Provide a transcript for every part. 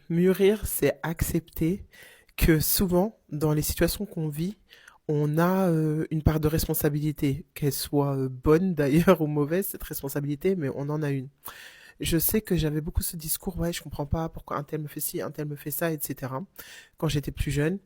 Mûrir, c'est accepter que souvent, dans les situations qu'on vit, on a une part de responsabilité, qu'elle soit bonne d'ailleurs ou mauvaise, cette responsabilité, mais on en a une. Je sais que j'avais beaucoup ce discours, ouais, je comprends pas pourquoi un tel me fait ci, un tel me fait ça, etc. quand j'étais plus jeune.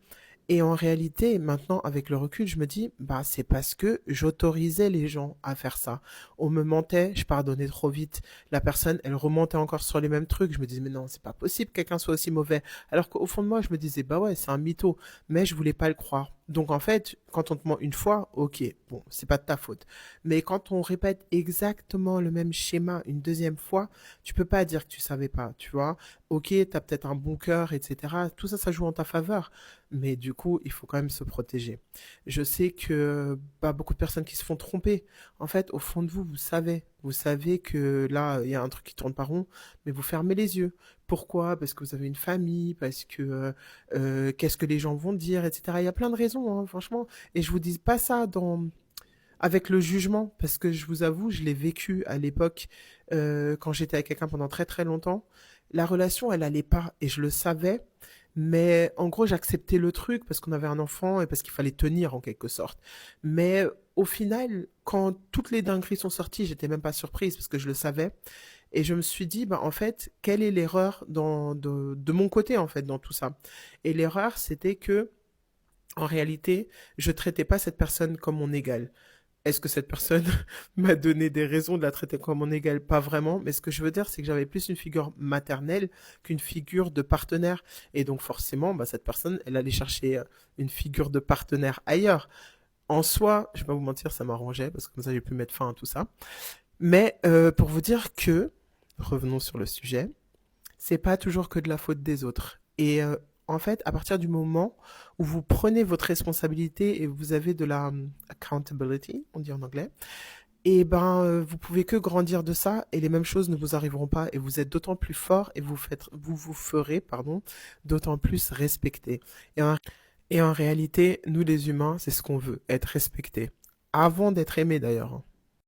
Et en réalité, maintenant, avec le recul, je me dis, bah, c'est parce que j'autorisais les gens à faire ça. On me mentait, je pardonnais trop vite. La personne, elle remontait encore sur les mêmes trucs. Je me disais, mais non, c'est pas possible que quelqu'un soit aussi mauvais. Alors qu'au fond de moi, je me disais, bah ouais, c'est un mytho. Mais je voulais pas le croire. Donc en fait, quand on te ment une fois, ok, bon, c'est pas de ta faute. Mais quand on répète exactement le même schéma une deuxième fois, tu peux pas dire que tu savais pas, tu vois. Ok, t'as peut-être un bon cœur, etc. Tout ça, ça joue en ta faveur. Mais du coup, il faut quand même se protéger. Je sais que bah, beaucoup de personnes qui se font tromper. En fait, au fond de vous, vous savez que là, il y a un truc qui tourne pas rond, mais vous fermez les yeux. Pourquoi? Parce que vous avez une famille, parce que qu'est-ce que les gens vont dire, etc. Il y a plein de raisons, hein, franchement. Et je vous dis pas ça avec le jugement, parce que je vous avoue, je l'ai vécu à l'époque quand j'étais avec quelqu'un pendant très très longtemps. La relation, elle allait pas, et je le savais, mais en gros, j'acceptais le truc parce qu'on avait un enfant et parce qu'il fallait tenir en quelque sorte. Mais au final, quand toutes les dingueries sont sorties, j'étais même pas surprise parce que je le savais. Et je me suis dit, bah, en fait, quelle est l'erreur de mon côté, en fait, dans tout ça? Et l'erreur, c'était que, en réalité, je traitais pas cette personne comme mon égal. Est-ce que cette personne m'a donné des raisons de la traiter comme mon égale? Pas vraiment, mais ce que je veux dire, c'est que j'avais plus une figure maternelle qu'une figure de partenaire. Et donc forcément, bah, cette personne, elle allait chercher une figure de partenaire ailleurs. En soi, je vais pas vous mentir, ça m'arrangeait, parce que comme ça, j'ai pu mettre fin à tout ça. Mais pour vous dire que, revenons sur le sujet, c'est pas toujours que de la faute des autres. Et en fait, à partir du moment où vous prenez votre responsabilité et vous avez de la accountability, on dit en anglais, et ben vous pouvez que grandir de ça et les mêmes choses ne vous arriveront pas et vous êtes d'autant plus fort et vous ferez pardon d'autant plus respecter. Et et en réalité, nous les humains, c'est ce qu'on veut, être respectés avant d'être aimés d'ailleurs, hein.